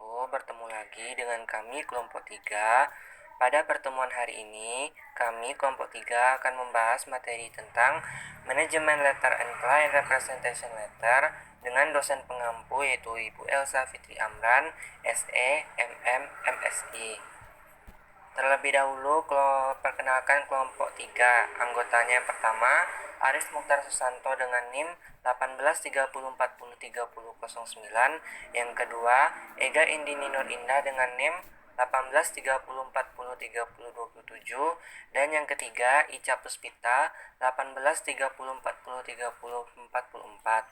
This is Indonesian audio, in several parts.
wabarakatuh. Bertemu lagi dengan kami kelompok 3. Pada pertemuan hari ini, kami kelompok 3 akan membahas materi tentang manajemen letter and client representation letter dengan dosen pengampu yaitu Ibu Elsa Fitri Amran, SE, MM, MSI. Terlebih dahulu, perkenalkan kelompok 3. Anggotanya yang pertama, Aris Mukhtar Susanto dengan NIM 1830403009. Yang kedua, Ega Indini Nur Indah dengan NIM 1830403027. Dan yang ketiga, Ica Puspita 1830403044.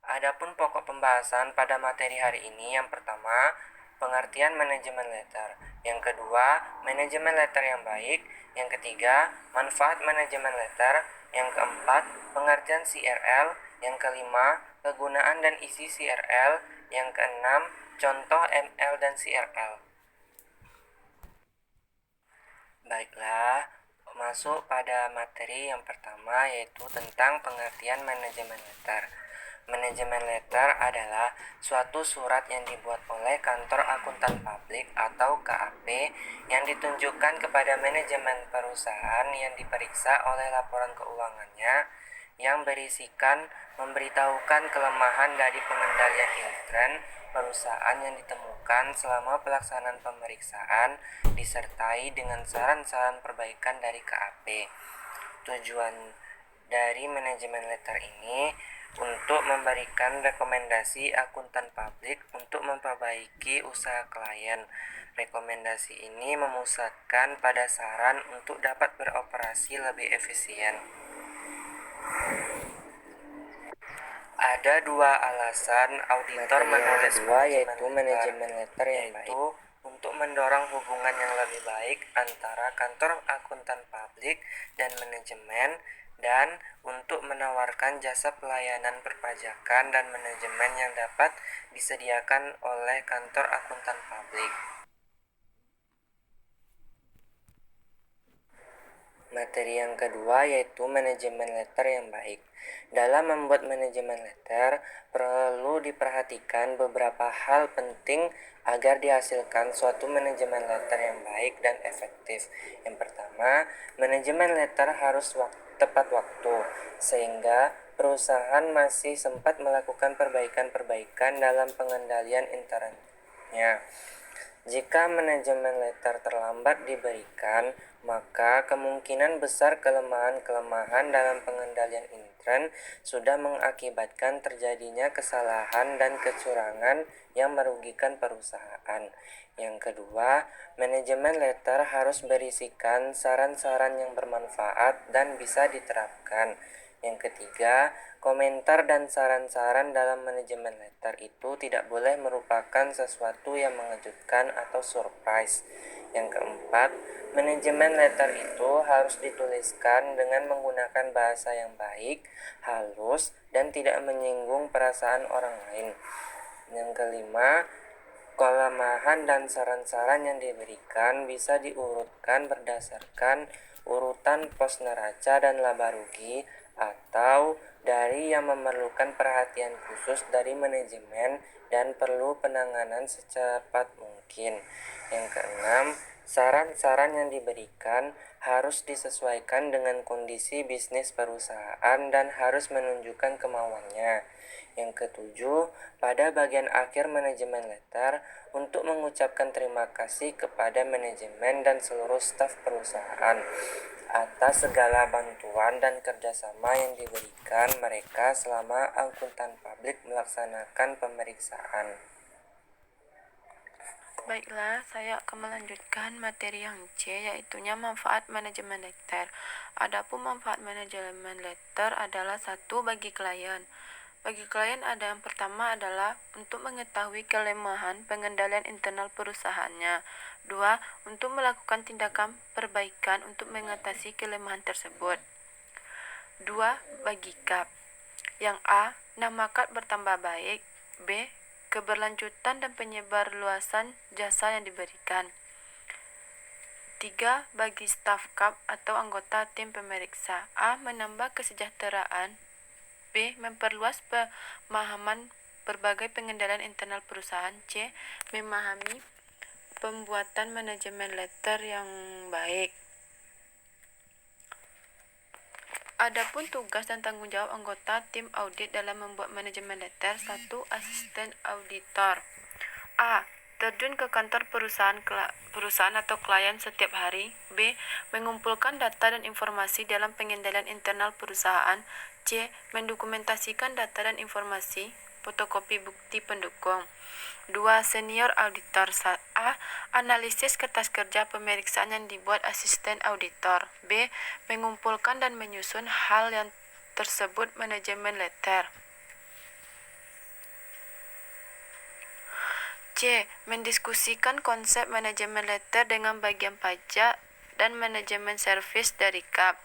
Adapun pokok pembahasan pada materi hari ini, yang pertama, pengertian manajemen letter. Yang kedua, manajemen letter yang baik. Yang ketiga, manfaat manajemen letter. Yang keempat, pengertian CRL. Yang kelima, kegunaan dan isi CRL. Yang keenam, contoh ML dan CRL. Baiklah, masuk pada materi yang pertama, yaitu tentang pengertian manajemen letter. Manajemen letter adalah suatu surat yang dibuat oleh kantor akuntan publik atau KAP yang ditunjukkan kepada manajemen perusahaan yang diperiksa oleh laporan keuangannya, yang berisikan memberitahukan kelemahan dari pengendalian intern perusahaan yang ditemukan selama pelaksanaan pemeriksaan, disertai dengan saran-saran perbaikan dari KAP. Tujuan dari manajemen letter ini untuk memberikan rekomendasi akuntan publik untuk memperbaiki usaha klien. Rekomendasi ini memusatkan pada saran untuk dapat beroperasi lebih efisien. Ada dua alasan auditor menulis yaitu manajemen letter yang baik, untuk mendorong hubungan yang lebih baik antara kantor akuntan publik dan manajemen, dan untuk menawarkan jasa pelayanan perpajakan dan manajemen yang dapat disediakan oleh kantor akuntan publik. Materi yang kedua yaitu manajemen letter yang baik. Dalam membuat manajemen letter, perlu diperhatikan beberapa hal penting agar dihasilkan suatu manajemen letter yang baik dan efektif. Yang pertama, manajemen letter harus tepat waktu, sehingga perusahaan masih sempat melakukan perbaikan-perbaikan dalam pengendalian internnya. Jika manajemen letter terlambat diberikan, maka kemungkinan besar kelemahan-kelemahan dalam pengendalian intern sudah mengakibatkan terjadinya kesalahan dan kecurangan yang merugikan perusahaan. Yang kedua, manajemen letter harus berisikan saran-saran yang bermanfaat dan bisa diterapkan. Yang ketiga, komentar dan saran-saran dalam manajemen letter itu tidak boleh merupakan sesuatu yang mengejutkan atau surprise. Yang keempat, manajemen letter itu harus dituliskan dengan menggunakan bahasa yang baik, halus, dan tidak menyinggung perasaan orang lain. Yang kelima, kelemahan dan saran-saran yang diberikan bisa diurutkan berdasarkan urutan pos neraca dan laba rugi, atau dari yang memerlukan perhatian khusus dari manajemen dan perlu penanganan secepat mungkin. Yang keenam, saran-saran yang diberikan harus disesuaikan dengan kondisi bisnis perusahaan dan harus menunjukkan kemauannya. Yang ketujuh, pada bagian akhir manajemen letter, untuk mengucapkan terima kasih kepada manajemen dan seluruh staf perusahaan atas segala bantuan dan kerjasama yang diberikan mereka selama akuntan publik melaksanakan pemeriksaan. Baiklah, saya akan melanjutkan materi yang C, yaitunya manfaat manajemen letter. Adapun manfaat manajemen letter adalah satu, bagi klien. Bagi klien ada yang pertama adalah untuk mengetahui kelemahan pengendalian internal perusahaannya. Dua, untuk melakukan tindakan perbaikan untuk mengatasi kelemahan tersebut. Dua, bagi KAP. Yang A, nama KAP bertambah baik. B, keberlanjutan dan penyebar luasan jasa yang diberikan. 3. Bagi staf KAP atau anggota tim pemeriksa. A. Menambah kesejahteraan. B. Memperluas pemahaman berbagai pengendalian internal perusahaan. C. Memahami pembuatan manajemen letter yang baik. Adapun tugas dan tanggung jawab anggota tim audit dalam membuat manajemen letter. 1. Asisten auditor. A. Terjun ke kantor perusahaan atau klien setiap hari. B. Mengumpulkan data dan informasi dalam pengendalian internal perusahaan. C. Mendokumentasikan data dan informasi, fotokopi bukti pendukung. 2. Senior auditor. A. Analisis kertas kerja pemeriksaan yang dibuat asisten auditor. B. Mengumpulkan dan menyusun hal yang tersebut manajemen letter. C. Mendiskusikan konsep manajemen letter dengan bagian pajak dan manajemen servis dari KAP.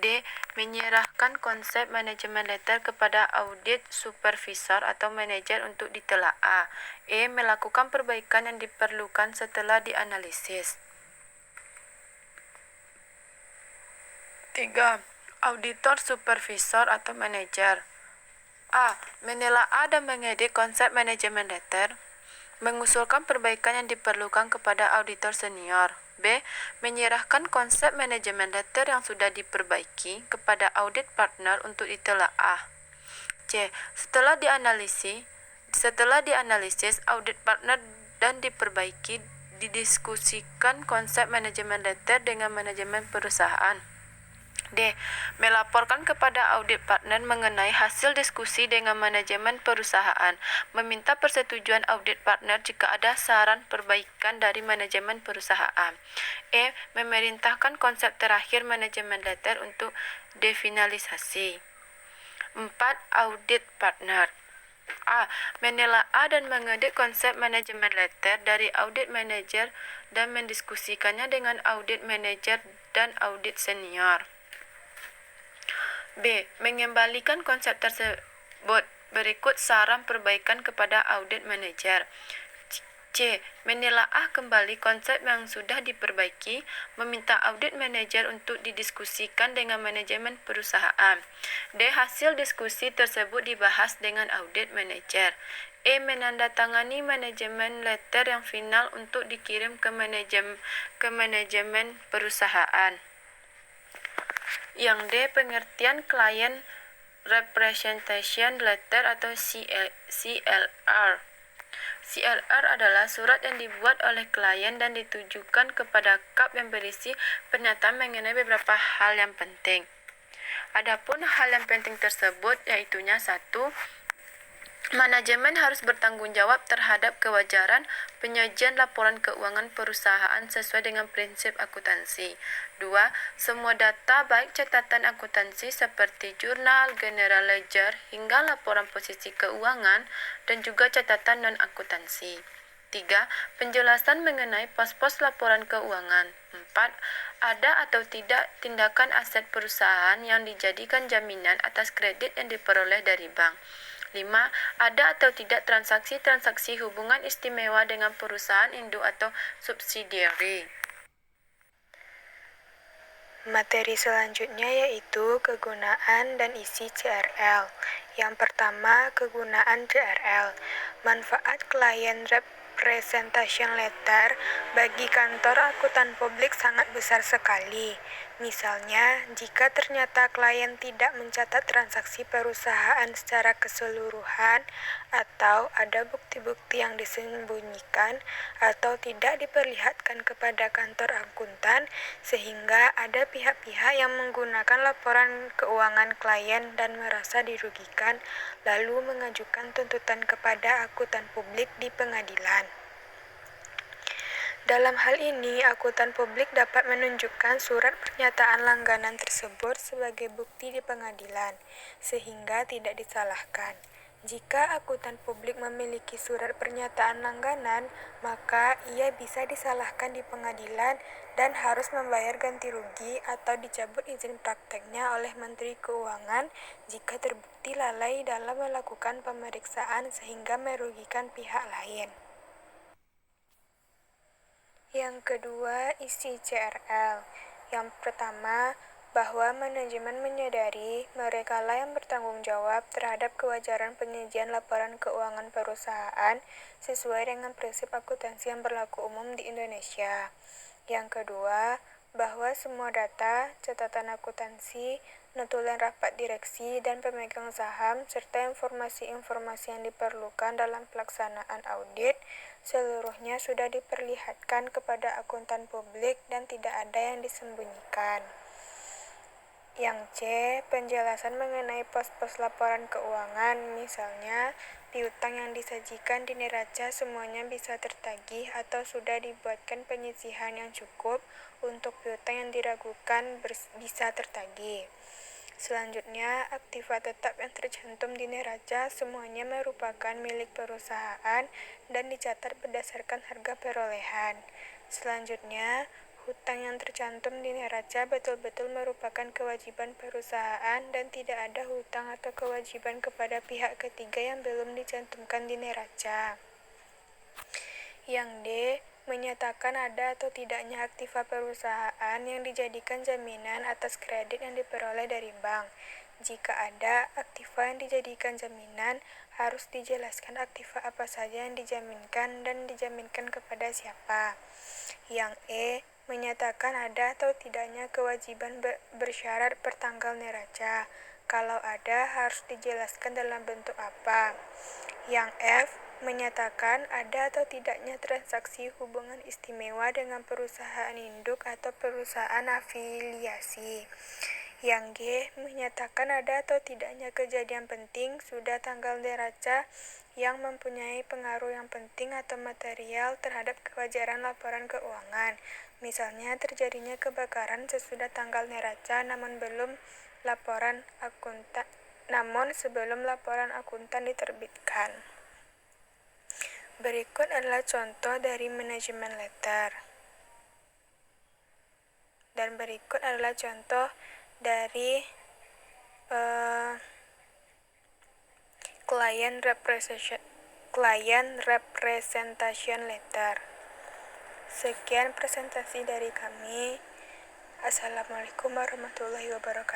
D. Menyerahkan konsep manajemen letter kepada audit supervisor atau manajer untuk ditelaah. E. Melakukan perbaikan yang diperlukan setelah dianalisis. 3. Auditor supervisor atau manajer. A. Menelaah dan mengedit konsep manajemen letter. Mengusulkan perbaikan yang diperlukan kepada auditor senior. B. Menyerahkan konsep manajemen letter yang sudah diperbaiki kepada audit partner untuk ditelaah. C. Setelah dianalisis audit partner dan diperbaiki, didiskusikan konsep manajemen letter dengan manajemen perusahaan. D. Melaporkan kepada audit partner mengenai hasil diskusi dengan manajemen perusahaan. Meminta persetujuan audit partner jika ada saran perbaikan dari manajemen perusahaan. E. Memerintahkan konsep terakhir manajemen letter untuk definalisasi. 4. Audit partner. A. Menelaah dan mengedit konsep manajemen letter dari audit manager dan mendiskusikannya dengan audit manager dan audit senior. B. Mengembalikan konsep tersebut. Berikut saran perbaikan kepada audit manager. C. Menelaah kembali konsep yang sudah diperbaiki, meminta audit manager untuk didiskusikan dengan manajemen perusahaan. D. Hasil diskusi tersebut dibahas dengan audit manager. E. Menandatangani manajemen letter yang final untuk dikirim ke manajemen perusahaan. Yang D. Pengertian Client Representation Letter atau CLR. CLR adalah surat yang dibuat oleh klien dan ditujukan kepada KAP yang berisi pernyataan mengenai beberapa hal yang penting. Adapun hal yang penting tersebut yaitunya 1. Manajemen harus bertanggung jawab terhadap kewajaran penyajian laporan keuangan perusahaan sesuai dengan prinsip akuntansi. 2. Semua data baik catatan akuntansi seperti jurnal, general ledger, hingga laporan posisi keuangan dan juga catatan non-akuntansi. 3. Penjelasan mengenai pos-pos laporan keuangan. 4. Ada atau tidak tindakan aset perusahaan yang dijadikan jaminan atas kredit yang diperoleh dari bank. 5. Ada atau tidak transaksi-transaksi hubungan istimewa dengan perusahaan induk atau subsidiari. Materi selanjutnya yaitu kegunaan dan isi CRL. Yang pertama, kegunaan CRL. Manfaat Client Representation Letter bagi kantor akuntan publik sangat besar sekali. Misalnya, jika ternyata klien tidak mencatat transaksi perusahaan secara keseluruhan atau ada bukti-bukti yang disembunyikan atau tidak diperlihatkan kepada kantor akuntan sehingga ada pihak-pihak yang menggunakan laporan keuangan klien dan merasa dirugikan lalu mengajukan tuntutan kepada akuntan publik di pengadilan. Dalam hal ini, akuntan publik dapat menunjukkan surat pernyataan langganan tersebut sebagai bukti di pengadilan, sehingga tidak disalahkan. Jika akuntan publik memiliki surat pernyataan langganan, maka ia bisa disalahkan di pengadilan dan harus membayar ganti rugi atau dicabut izin prakteknya oleh Menteri Keuangan jika terbukti lalai dalam melakukan pemeriksaan sehingga merugikan pihak lain. Yang kedua, isi CRL. Yang pertama, bahwa manajemen menyadari merekalah yang bertanggung jawab terhadap kewajaran penyajian laporan keuangan perusahaan sesuai dengan prinsip akuntansi yang berlaku umum di Indonesia. Yang kedua, bahwa semua data, catatan akuntansi, notulen rapat direksi, dan pemegang saham, serta informasi-informasi yang diperlukan dalam pelaksanaan audit, seluruhnya sudah diperlihatkan kepada akuntan publik dan tidak ada yang disembunyikan. Yang C, penjelasan mengenai pos-pos laporan keuangan, misalnya piutang yang disajikan di neraca semuanya bisa tertagih atau sudah dibuatkan penyisihan yang cukup untuk piutang yang diragukan bisa tertagih. Selanjutnya, aktiva tetap yang tercantum di neraca semuanya merupakan milik perusahaan dan dicatat berdasarkan harga perolehan. Selanjutnya, hutang yang tercantum di neraca betul-betul merupakan kewajiban perusahaan dan tidak ada hutang atau kewajiban kepada pihak ketiga yang belum dicantumkan di neraca. Yang D, menyatakan ada atau tidaknya aktiva perusahaan yang dijadikan jaminan atas kredit yang diperoleh dari bank. Jika ada aktiva yang dijadikan jaminan, harus dijelaskan aktiva apa saja yang dijaminkan dan dijaminkan kepada siapa. Yang E, menyatakan ada atau tidaknya kewajiban bersyarat pertanggal neraca. Kalau ada, harus dijelaskan dalam bentuk apa. Yang F, menyatakan ada atau tidaknya transaksi hubungan istimewa dengan perusahaan induk atau perusahaan afiliasi. Yang G, menyatakan ada atau tidaknya kejadian penting sudah tanggal neraca yang mempunyai pengaruh yang penting atau material terhadap kewajaran laporan keuangan. Misalnya terjadinya kebakaran sesudah tanggal neraca sebelum laporan akuntan diterbitkan. Berikut adalah contoh dari manajemen letter. Dan berikut adalah contoh dari client representation letter. Sekian presentasi dari kami. Assalamualaikum warahmatullahi wabarakatuh.